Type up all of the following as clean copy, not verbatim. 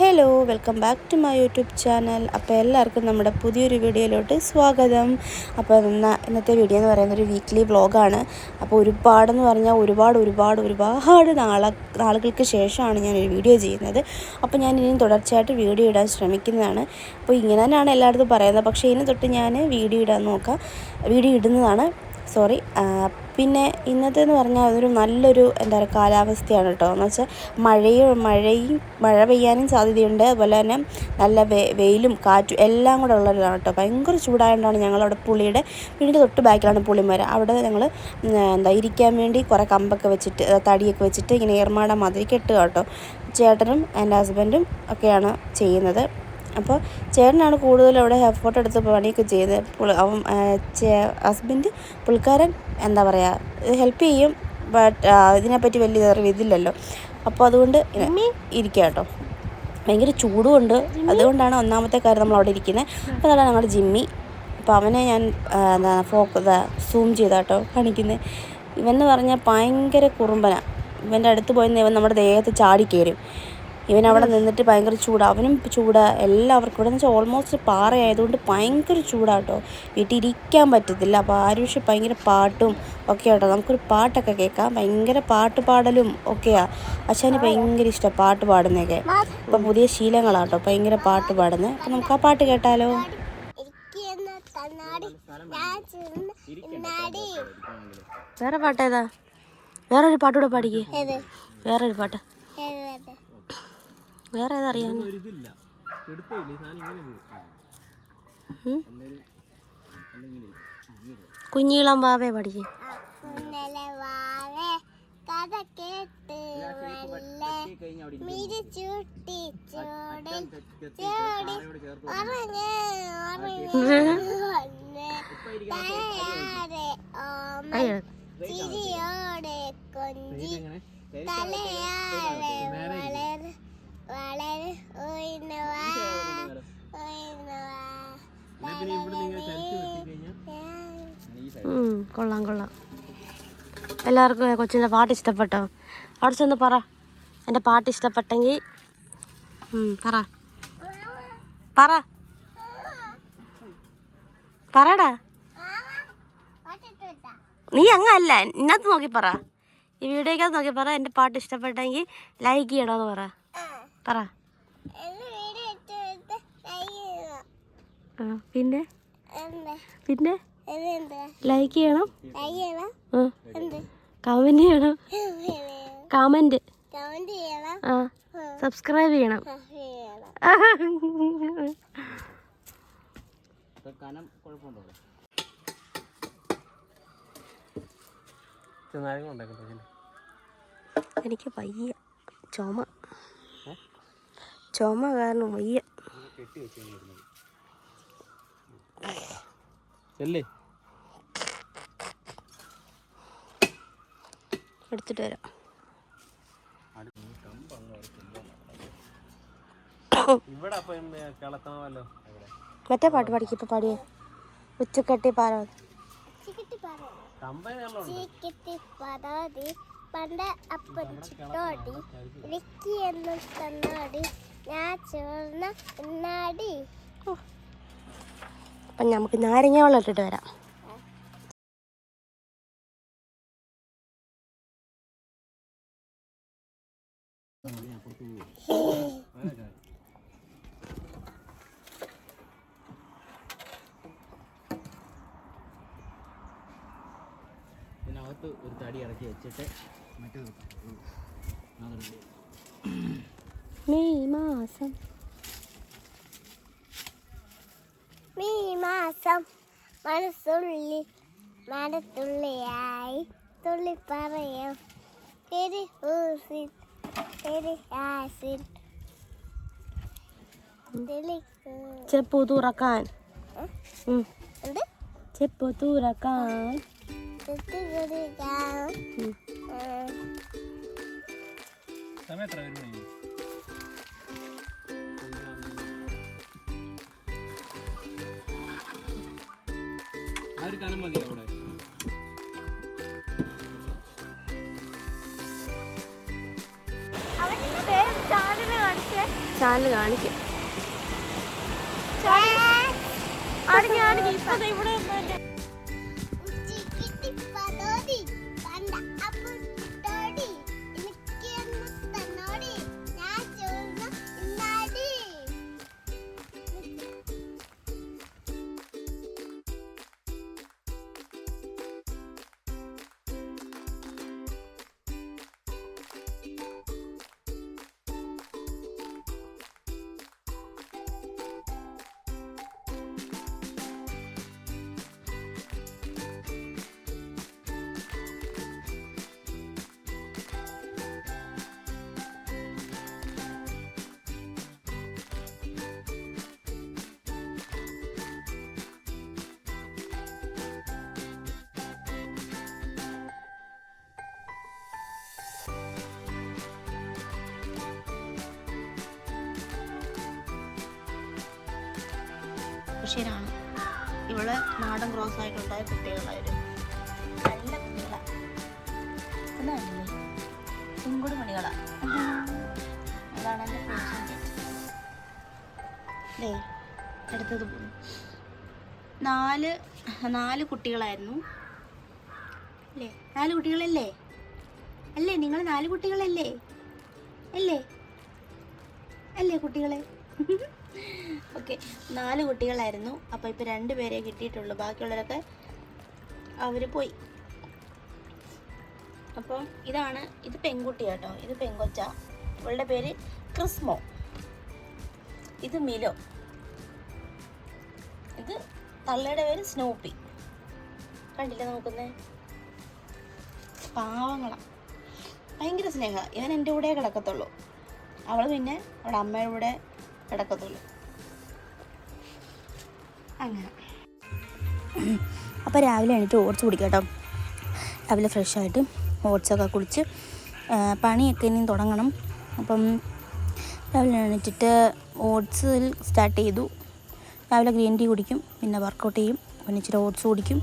Hello, welcome back to my YouTube channel. അപ്പോൾ എല്ലാവർക്കും നമ്മുടെ പുതിയൊരു വീഡിയോയിലോട്ട് സ്വാഗതം. അപ്പോൾ ഇന്നത്തെ വീഡിയോ എന്ന് പറയുന്നത് ഒരു വീക്ക്ലി വ്ളോഗാണ്. അപ്പോൾ ഒരുപാടെന്ന് പറഞ്ഞാൽ ഒരുപാട് നാളുകൾക്ക് ശേഷമാണ് ഞാനൊരു വീഡിയോ ചെയ്യുന്നത്. അപ്പോൾ ഞാൻ ഇനിയും തുടർച്ചയായിട്ട് വീഡിയോ ഇടാൻ ശ്രമിക്കുന്നതാണ്. അപ്പോൾ ഇങ്ങനെ തന്നെയാണ് എല്ലായിടത്തും പറയുന്നത്. പക്ഷേ ഇനി തൊട്ട് ഞാൻ വീഡിയോ ഇടുന്നതാണ്. പിന്നെ ഇന്നത്തേന്ന് പറഞ്ഞാൽ അതൊരു നല്ലൊരു കാലാവസ്ഥയാണ് കേട്ടോ. എന്ന് വെച്ചാൽ മഴ പെയ്യാനും സാധ്യതയുണ്ട്. അതുപോലെ തന്നെ നല്ല വെയിലും കാറ്റും എല്ലാം കൂടെ ഉള്ളതാണ് കേട്ടോ. ഭയങ്കര ചൂടായതുകൊണ്ടാണ് ഞങ്ങളവിടെ പുള്ളിയുടെ വീടിൻ്റെ തൊട്ട് ബാക്കിലാണ് പുള്ളിമരം. അവിടെ ഞങ്ങൾ ഇരിക്കാൻ വേണ്ടി കുറേ കമ്പൊക്കെ വെച്ചിട്ട് തടിയൊക്കെ വെച്ചിട്ട് ഇങ്ങനെ ഏർമാട മാതിരി കെട്ടുക കേട്ടോ. ചേട്ടനും എൻ്റെ ഹസ്ബൻഡും ഒക്കെയാണ് ചെയ്യുന്നത്. അപ്പോൾ ചേട്ടനാണ് കൂടുതലും അവിടെ ഫോട്ടോ എടുത്ത് പണിയൊക്കെ ചെയ്ത്. ഹസ്ബൻഡ് പുള്ളിക്കാരൻ ഹെൽപ്പ് ചെയ്യും. ബട്ട് ഇതിനെപ്പറ്റി വലിയ ഇതില്ലല്ലോ. അപ്പോൾ അതുകൊണ്ട് ഇരിക്കുക കേട്ടോ. ഭയങ്കര ചൂടുമുണ്ട്. അതുകൊണ്ടാണ് ഒന്നാമത്തെ കാര്യം നമ്മൾ അവിടെ ഇരിക്കുന്നത്. അപ്പോൾ അതാണ് ഞങ്ങളുടെ ജിമ്മി. അപ്പോൾ അവനെ ഞാൻ സൂം ചെയ്താട്ടോ കാണിക്കുന്നത്. ഇവനെന്ന് പറഞ്ഞാൽ ഭയങ്കര കുറുമ്പനാണ്. ഇവൻ്റെ അടുത്ത് പോയി ഇവൻ നമ്മുടെ ദേഹത്ത് ചാടി കയറും. ഇവൻ അവിടെ നിന്നിട്ട് ഭയങ്കര അവനും എല്ലാവർക്കും ഇവിടെ എന്ന് വെച്ചാൽ ഓൾമോസ്റ്റ് പാറയായതുകൊണ്ട് ഭയങ്കര ചൂടാട്ടോ. വീട്ടിലിരിക്കാൻ പറ്റത്തില്ല. അപ്പോൾ ആരുഷ് ഭയങ്കര പാട്ടും ഒക്കെ ആട്ടോ. നമുക്കൊരു പാട്ടൊക്കെ കേൾക്കാം. ഭയങ്കര പാട്ട് പാടലും ഒക്കെയാണ്. അച്ഛന് ഭയങ്കര ഇഷ്ടം പാട്ട് പാടുന്നതൊക്കെ. അപ്പോൾ പുതിയ ശീലങ്ങളാട്ടോ ഭയങ്കര പാട്ട് പാടുന്നത്. അപ്പോൾ നമുക്ക് ആ പാട്ട് കേട്ടാലോ. വേറെ പാട്ടേതാ? വേറൊരു പാട്ടുകൂടെ പാടിക്കേ. വേറൊരു പാട്ട് വേറെ ഏതറിയാം? കുഞ്ഞീളം വാവേ പഠിക്കും. കൊള്ളാം. എല്ലാവർക്കും കൊച്ചിൻ്റെ പാട്ട് ഇഷ്ടപ്പെട്ടോ? അവിടെ ചെന്ന് പറ എൻ്റെ പാട്ട് ഇഷ്ടപ്പെട്ടെങ്കിൽ പറടാ. നീ അങ്ങല്ല, ഇന്നത്ത് നോക്കി പറ. ഈ വീഡിയോക്കകത്ത് നോക്കി പറ. എൻ്റെ പാട്ട് ഇഷ്ടപ്പെട്ടെങ്കിൽ ലൈക്ക് ചെയ്യണമെന്ന് പറ. പിന്നെ ലൈക്ക് ചെയ്യണം, കമന്റ് ചെയ്യണം, സബ്സ്ക്രൈബ് ചെയ്യണം. എനിക്ക് വയ്യ, ചുമ കാരണം വയ്യ. എടുത്തിട്ട് വരാം. മറ്റേ പാട്ട് പാടിക്ക്. ഇപ്പൊ പാടിയേ ഉച്ചക്കട്ടി പാറ. പണ്ട് അപ്പം ചിട്ടോടി വിക്കി എന്നും തന്നാടി ഞാൻ ചേർന്ന എന്നാടി. അപ്പം നമുക്ക് നാരങ്ങ വെള്ളം ഇട്ടിട്ട് വരാം. ഇതിനകത്ത് ഒരു തടി ഇറക്കി വെച്ചിട്ട് മെയ് മാസം മഴത്തുള്ളിയായി തുള്ളി പറയാം చెప్పు തുറക്കാൻ ആ ഒരു കനം മതി അവിടെ. അവന്റെ പേര് ചാടിനെ കാണിച്ചേ. ചാനൽ കാണിക്കും. ഇവിടെ ബഷീറാണ്. ഇവള് നാടൻ ക്രോസ് ആയിട്ടുണ്ടായ കുട്ടികളായിരുന്നു. നല്ല കുട്ടികളാ. ഒന്നല്ലേ പെൺകുടി മണികളാ. അതാണ് എൻ്റെ പേഷ്യൻ്റ്. അല്ലേ അടുത്തത് പോകുന്നു. നാല് കുട്ടികളായിരുന്നു അല്ലേ? 4 കുട്ടികളല്ലേ? അല്ലേ നിങ്ങൾ 4 കുട്ടികളല്ലേ? അല്ലേ കുട്ടികളെ? ഓക്കെ, 4 കുട്ടികളായിരുന്നു. അപ്പോൾ ഇപ്പോൾ 2 പേരെ കിട്ടിയിട്ടുള്ളൂ. ബാക്കിയുള്ളവരൊക്കെ അവർ പോയി. അപ്പം ഇത് പെൺകുട്ടി കേട്ടോ. ഇത് പെങ്കൊച്ച. ഇവളുടെ പേര് ക്രിസ്മോ. ഇത് മിലോ. ഇത് തള്ളയുടെ പേര് സ്നൂപ്പി. കണ്ടില്ല നോക്കുന്നേ? പാവങ്ങളാണ്. ഭയങ്കര സ്നേഹം. ഇവൻ എൻ്റെ കൂടെ കിടക്കത്തുള്ളൂ. അവൾ പിന്നെ അവളുടെ അമ്മയുടെ കൂടെ കിടക്കത്തുള്ളൂ. അങ്ങനെ. അപ്പോൾ രാവിലെ എണീറ്റ് ഓട്സ് കുടിക്കാം കേട്ടോ. രാവിലെ ഫ്രഷായിട്ട് ഓട്സൊക്കെ കുടിച്ച് പണിയൊക്കെ ഇനിയും തുടങ്ങണം. അപ്പം രാവിലെ എണീറ്റിട്ട് ഓട്സിൽ സ്റ്റാർട്ട് ചെയ്തു. രാവിലെ ഗ്രീൻ ടീ കുടിക്കും, പിന്നെ വർക്കൗട്ട് ചെയ്യും, പിന്നെ ഇച്ചിരി ഓട്സ് കുടിക്കും.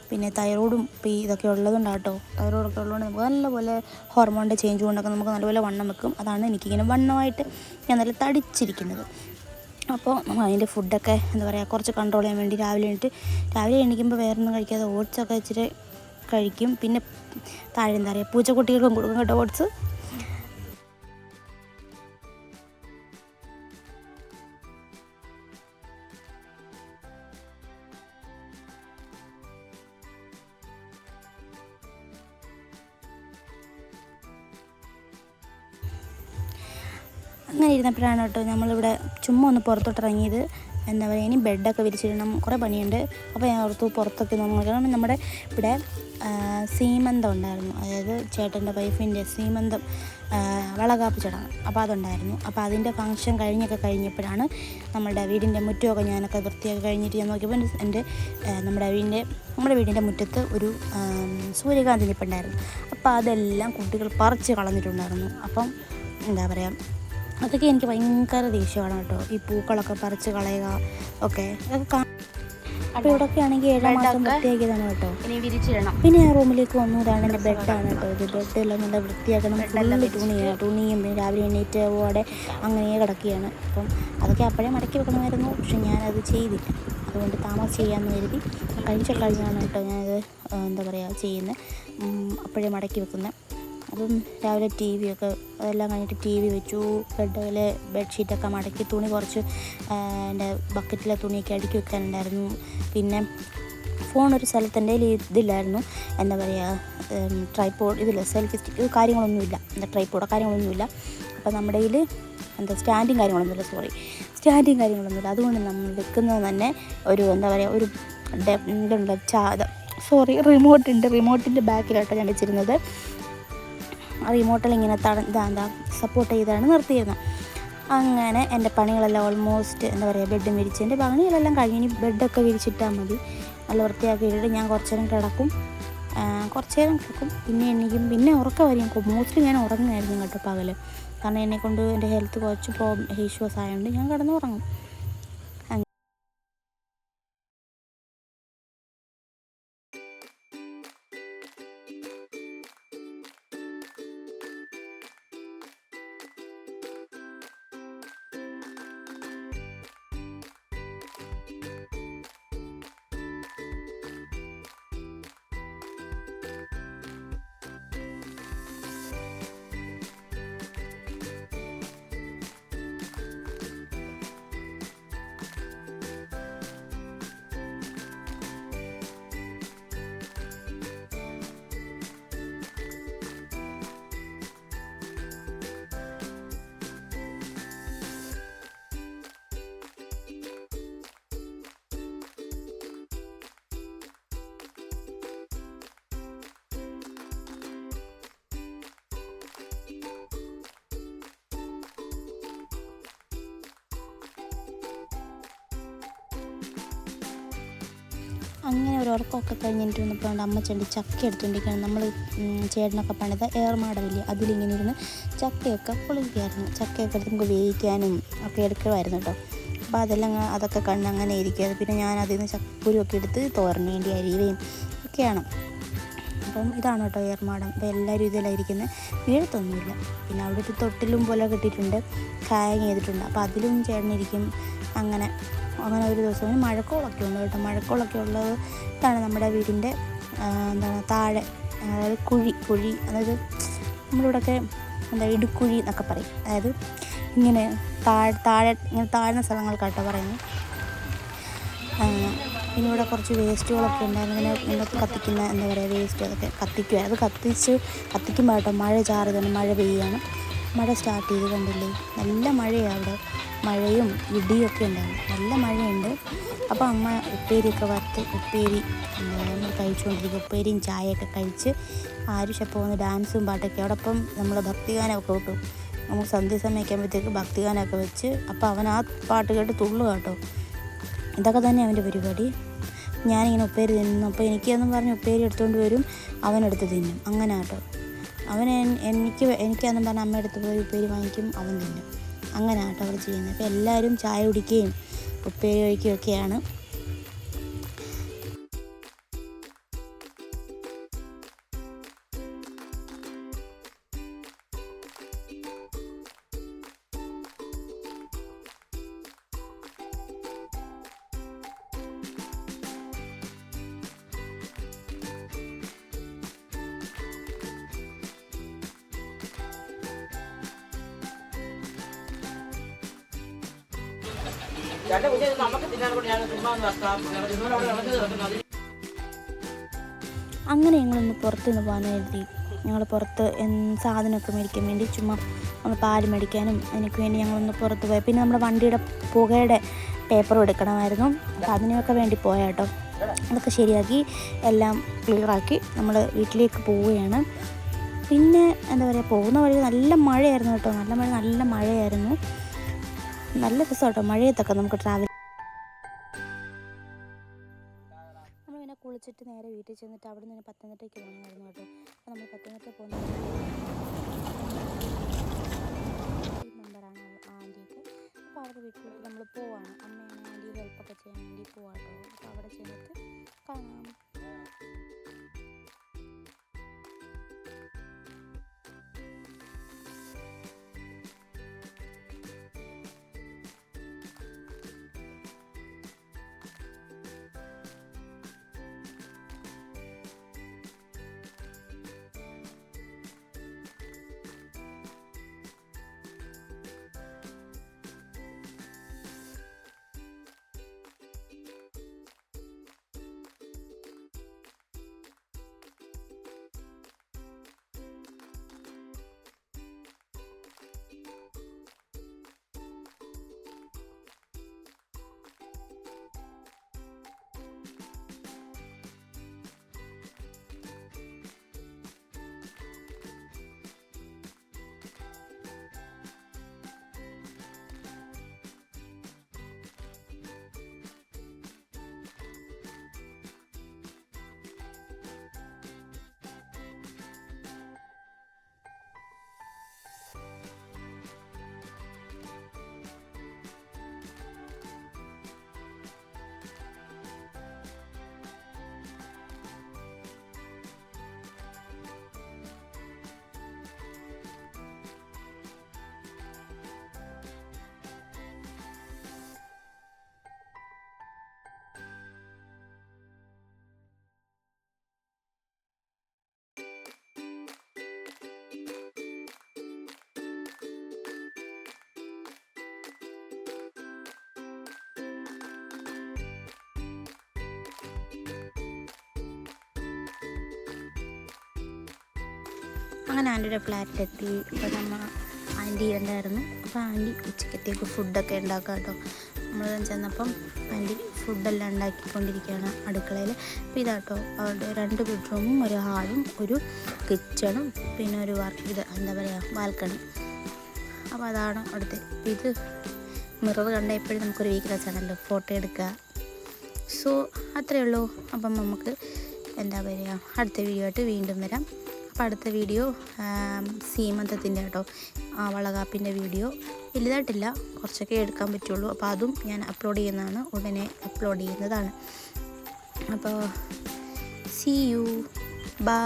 പിന്നെ തൈറോയിഡും ഇതൊക്കെ ഉള്ളതുകൊണ്ടാണ് കേട്ടോ. തൈറോയിഡൊക്കെ ഉള്ളതുകൊണ്ട് നമുക്ക് നല്ലപോലെ ഹോർമോണിൻ്റെ ചേഞ്ച് കൊണ്ടൊക്കെ നമുക്ക് നല്ലപോലെ വണ്ണം വെക്കും. അതാണ് എനിക്കിങ്ങനെ വണ്ണമായിട്ട് ഞാൻ നല്ല തടിച്ചിരിക്കുന്നത്. അപ്പോൾ അതിൻ്റെ ഫുഡൊക്കെ എന്താ പറയുക, കുറച്ച് കൺട്രോൾ ചെയ്യാൻ വേണ്ടി രാവിലെ എണീക്കുമ്പോൾ വേറൊന്നും കഴിക്കാതെ ഓട്സൊക്കെ ഇച്ചിരി കഴിക്കും. പിന്നെ താഴെ എന്താ പറയുക, പൂച്ചക്കുട്ടികൾക്കും കൊടുക്കും കേട്ടോ ഓട്സ്. അങ്ങനെ ഇരുന്നപ്പോഴാണ് കേട്ടോ നമ്മളിവിടെ ചുമ്മാ ഒന്ന് പുറത്തോട്ടിറങ്ങിയത്. എന്താ പറയുക, ഇനി ബെഡൊക്കെ വിരിച്ചിടണം, കുറേ പണിയുണ്ട്. അപ്പോൾ ഞാൻ ഓർത്തു പുറത്തൊക്കെ നോക്കണം. നമ്മുടെ ഇവിടെ സീമന്തം ഉണ്ടായിരുന്നു, അതായത് ചേട്ടൻ്റെ വൈഫിൻ്റെ സീമന്തം വളകാപ്പ് ചടങ്ങ്. അപ്പോൾ അതുണ്ടായിരുന്നു. അപ്പോൾ അതിൻ്റെ ഫംഗ്ഷൻ കഴിഞ്ഞപ്പോഴാണ് നമ്മുടെ വീടിൻ്റെ മുറ്റമൊക്കെ ഞാനൊക്കെ വൃത്തിയാക്കി കഴിഞ്ഞിട്ട് ഞാൻ നോക്കിയപ്പോൾ നമ്മുടെ വീടിൻ്റെ മുറ്റത്ത് ഒരു സൂര്യകാന്തി നിൽപ്പുണ്ടായിരുന്നു. അപ്പോൾ അതെല്ലാം കുട്ടികൾ പറിച്ച് കളഞ്ഞിട്ടുണ്ടായിരുന്നു. അപ്പം എന്താ പറയുക, അതൊക്കെ എനിക്ക് ഭയങ്കര ദേഷ്യമാണ് കേട്ടോ. ഈ പൂക്കളൊക്കെ പറിച്ച് കളയുക ഒക്കെ. അപ്പോൾ ഇവിടെയൊക്കെ ആണെങ്കിൽ 7 മാസം വൃത്തിയാക്കിയതാണ് കേട്ടോ. ഇനി വിരിച്ചിടണം. പിന്നെ ആ റൂമിലേക്ക് വന്നു. ഇതാണ് എൻ്റെ ബെഡാണ് കേട്ടോ. ഇത് ബെഡെല്ലാം നല്ല വൃത്തിയാക്കണം. തുണിയും പിന്നെ രാവിലെ എണീറ്റോടെ അങ്ങനെ കിടക്കുകയാണ്. അപ്പം അതൊക്കെ അപ്പോഴേ മടക്കി വെക്കണമായിരുന്നു. പക്ഷെ ഞാനത് ചെയ്തില്ല. അതുകൊണ്ട് താമസം ചെയ്യാമെന്ന് കരുതി കഴിഞ്ഞാണ് കേട്ടോ ഞാനത് എന്താ പറയുക ചെയ്യുന്നത്. അപ്പോഴേ മടക്കി വെക്കുന്നത്. അപ്പം രാവിലെ ടി വി ഒക്കെ അതെല്ലാം കഴിഞ്ഞിട്ട് ടി വി വെച്ചു. ബെഡ്ഷീറ്റൊക്കെ മടക്കി, തുണി കുറച്ച് എൻ്റെ ബക്കറ്റിലെ തുണിയൊക്കെ അടുക്കി വെക്കാനുണ്ടായിരുന്നു. പിന്നെ ഫോൺ ഒരു സ്ഥലത്ത് എൻ്റെ ഇതില്ലായിരുന്നു, എന്താ പറയുക, ട്രൈപോഡ് ഇതില്ല, സെൽഫി സ്റ്റിക്ക് കാര്യങ്ങളൊന്നുമില്ല, എന്താ ട്രൈപോഡോ കാര്യങ്ങളൊന്നുമില്ല. അപ്പോൾ നമ്മുടെ കയ്യിൽ സ്റ്റാൻഡും കാര്യങ്ങളൊന്നുമില്ല. അതുകൊണ്ട് നമ്മൾ വെക്കുന്നത് തന്നെ ഒരു എന്താ പറയുക, ഒരു റിമോട്ടിൻ്റെ ബാക്കിലായിട്ടാണ് ഞാൻ വെച്ചിരുന്നത്. ആ റിമോട്ടിൽ ഇങ്ങനെ സപ്പോർട്ട് ചെയ്താണ് നിർത്തിയിരുന്നത്. അങ്ങനെ എൻ്റെ പണികളെല്ലാം ഓൾമോസ്റ്റ് എന്താ പറയുക, ബെഡും വിരിച്ചതിൻ്റെ പണികളെല്ലാം കഴിഞ്ഞ് ഇനി ബെഡൊക്കെ വിരിച്ചിട്ടാൽ മതി. നല്ല വൃത്തിയാക്കി ഇട്ടിട്ട് ഞാൻ കുറച്ച് നേരം കിടക്കും. പിന്നെ എണീക്കും. പിന്നെ ഉറക്കമായിരിക്കും. മോസ്റ്റ്ലി ഞാൻ ഉറങ്ങുമായിരുന്നു കേട്ടോ പകൽ. കാരണം എന്നെക്കൊണ്ട് എൻ്റെ ഹെൽത്ത് കുറച്ച് ഇഷ്യൂസ് ആയതുകൊണ്ട് ഞാൻ കിടന്നുറങ്ങും. അങ്ങനെ ഒരു ഉറക്കമൊക്കെ കഴിഞ്ഞിട്ട് വന്നപ്പോൾ അമ്മ ചെണ്ടി ചക്ക എടുത്തുകൊണ്ടിരിക്കുകയാണ്. നമ്മൾ ചേട്ടനൊക്കെ പണിത ഏർമാടമില്ലേ, അതിലിങ്ങനെ ഇരുന്ന് ചക്കയൊക്കെ പൊളിക്കുമായിരുന്നു. ചക്കയൊക്കെ എടുത്ത് നമുക്ക് വേവിക്കാനും ഒക്കെ എടുക്കുമായിരുന്നു കേട്ടോ. അപ്പോൾ അതൊക്കെ കണ്ട് അങ്ങനെ ഇരിക്കുകയായിരുന്നു. പിന്നെ ഞാൻ അതിൽ നിന്ന് ചക്കക്കുരുവൊക്കെ എടുത്ത് തോരന് വേണ്ടി അരിയുകയും ഒക്കെയാണ്. അപ്പം ഇതാണ് കേട്ടോ ഏർമാടം. അപ്പോൾ എല്ലാവരും ഇതിലായിരിക്കുന്നത്, വീഴത്തൊന്നുമില്ല. പിന്നെ അവിടെ ഒരു തൊട്ടിലും പോലെ കിട്ടിയിട്ടുണ്ട്, ഹാങ് ചെയ്തിട്ടുണ്ട്. അപ്പോൾ അതിലും ചേട്ടനിരിക്കും. അങ്ങനെ ഒരു ദിവസം മഴക്കോളൊക്കെ ഉണ്ട് കേട്ടോ. മഴക്കോളൊക്കെ ഉള്ളത് ഇതാണ് നമ്മുടെ വീടിൻ്റെ താഴെ, അതായത് കുഴി, അതായത് നമ്മളിവിടെയൊക്കെ ഇടുക്കുഴി എന്നൊക്കെ പറയും. അതായത് ഇങ്ങനെ ഇങ്ങനെ താഴ്ന്ന സ്ഥലങ്ങൾക്കാട്ടോ പറയുന്നത്. പിന്നെ ഇവിടെ കുറച്ച് വേസ്റ്റുകളൊക്കെ ഉണ്ടായിരുന്നു. ഇങ്ങനെ കത്തിക്കുന്ന വേസ്റ്റ്, അതൊക്കെ കത്തിക്കുമായിരുന്നു. അത് കത്തിക്കുമ്പോൾ കേട്ടോ മഴ ചാറുകയാണ്, മഴ പെയ്യുകയാണ്. മഴ സ്റ്റാർട്ട് ചെയ്ത് കണ്ടില്ലേ, നല്ല മഴയാണ് അവിടെ. മഴയും ഇടിയൊക്കെ ഉണ്ടാകും, നല്ല മഴയുണ്ട്. അപ്പോൾ അമ്മ ഉപ്പേരിയൊക്കെ വറുത്ത് കഴിച്ചുകൊണ്ടിരിക്കും. ഉപ്പേരിയും ചായയൊക്കെ കഴിച്ച് ആരുഷപ്പോൾ വന്ന് ഡാൻസും പാട്ടൊക്കെ അവിടെ. അപ്പം നമ്മൾ ഭക്തിഗാനമൊക്കെ കിട്ടും. നമുക്ക് സന്ധ്യാസമയമൊക്കെ ആകുമ്പോഴത്തേക്ക് ഭക്തിഗാനമൊക്കെ വെച്ച് അപ്പോൾ അവൻ ആ പാട്ട് കേട്ട് തുള്ളുക കേട്ടോ. ഇതൊക്കെ തന്നെ അവൻ്റെ പരിപാടി. ഞാനിങ്ങനെ ഉപ്പേരി തിന്നുന്നു. അപ്പോൾ എനിക്കെന്നും പറഞ്ഞ് ഉപ്പേരി എടുത്തുകൊണ്ട് വരും, അവനെടുത്ത് തിന്നും. അങ്ങനെ കേട്ടോ. എനിക്കാന്നും പറഞ്ഞാൽ അമ്മ എടുത്ത് പോയി ഉപ്പേരി വാങ്ങിക്കും, അവൻ തിന്നും. അങ്ങനെ കേട്ടോ അവർ ചെയ്യുന്നത്. അപ്പോൾ എല്ലാവരും ചായ കുടിക്കുകയും ഉപ്പേരി കഴിക്കുകയും ഒക്കെയാണ്. അങ്ങനെ ഞങ്ങളൊന്ന് പുറത്തുനിന്ന് പോകാൻ എഴുതി. ഞങ്ങൾ പുറത്ത് സാധനമൊക്കെ മേടിക്കാൻ വേണ്ടി ചുമ്മാ ഒന്ന് പാല് മേടിക്കാനും അതിനൊക്കെ വേണ്ടി ഞങ്ങളൊന്ന് പുറത്ത് പോയി. പിന്നെ നമ്മുടെ വണ്ടിയുടെ പുകയുടെ പേപ്പറും എടുക്കണമായിരുന്നു. അപ്പോൾ അതിനൊക്കെ വേണ്ടി പോയാൽ കേട്ടോ. അതൊക്കെ ശരിയാക്കി എല്ലാം ക്ലിയറാക്കി നമ്മൾ വീട്ടിലേക്ക് പോവുകയാണ്. പിന്നെ പോകുന്ന വഴി നല്ല മഴയായിരുന്നു കേട്ടോ. നല്ല മഴയായിരുന്നു. നല്ല രസം കേട്ടോ മഴയത്തൊക്കെ നമുക്ക് ട്രാവൽ. നമ്മൾ പിന്നെ കുളിച്ചിട്ട് നേരെ വീട്ടിൽ ചെന്നിട്ട് അവിടെ നിന്ന് പത്തനംതിട്ടയ്ക്ക് പോകണമായിരുന്നു കേട്ടോ. അപ്പോൾ നമ്മൾ പത്തനംതിട്ട പോകുന്ന മെമ്പറാണ് ആൻറ്റിയൊക്കെ. അപ്പോൾ അവരുടെ വീട്ടിലോട്ട് നമ്മൾ പോവാണ്. അമ്മയാണ് ആൻറ്റി ഹെൽപ്പൊക്കെ ചെയ്യാൻ വേണ്ടി പോവാം കേട്ടോ. അപ്പോൾ അവിടെ ചെന്നിട്ട് കാണാം. അങ്ങനെ ആൻറ്റിയുടെ ഫ്ലാറ്റിലെത്തി. അപ്പോൾ നമ്മൾ ആൻറ്റി ഉണ്ടായിരുന്നു. അപ്പോൾ ആൻറ്റി ഉച്ചക്കത്തേക്ക് ഫുഡൊക്കെ ഉണ്ടാക്കാം കേട്ടോ. നമ്മൾ ചെന്നപ്പം ആൻറ്റി ഫുഡെല്ലാം ഉണ്ടാക്കിക്കൊണ്ടിരിക്കുകയാണ് അടുക്കളയിൽ. അപ്പോൾ ഇതാട്ടോ അവരുടെ 2 ബെഡ്റൂമും ഒരു ഹാളും ഒരു കിച്ചണും പിന്നെ ഒരു ബാൽക്കണി. അപ്പോൾ അതാണ് അവിടുത്തെ. ഇത് മിറർ കണ്ട എപ്പോഴും നമുക്കൊരു വീക്ക്നെസ് ആണല്ലോ, ഫോട്ടോ എടുക്കുക, സോ അത്രയേ ഉള്ളൂ. അപ്പം നമുക്ക് എന്താ പറയുക, അടുത്ത വീഡിയോ ആയിട്ട് വീണ്ടും വരാം. അപ്പോൾ അടുത്ത വീഡിയോ സീമന്തത്തിൻ്റെ കേട്ടോ, വളകാപ്പിൻ്റെ വീഡിയോ വലുതായിട്ടില്ല, കുറച്ചൊക്കെ എടുക്കാൻ പറ്റുള്ളൂ. അപ്പോൾ അതും ഞാൻ അപ്ലോഡ് ചെയ്യുന്നതാണ്, ഉടനെ അപ്ലോഡ് ചെയ്യുന്നതാണ്. അപ്പോൾ see you, bye.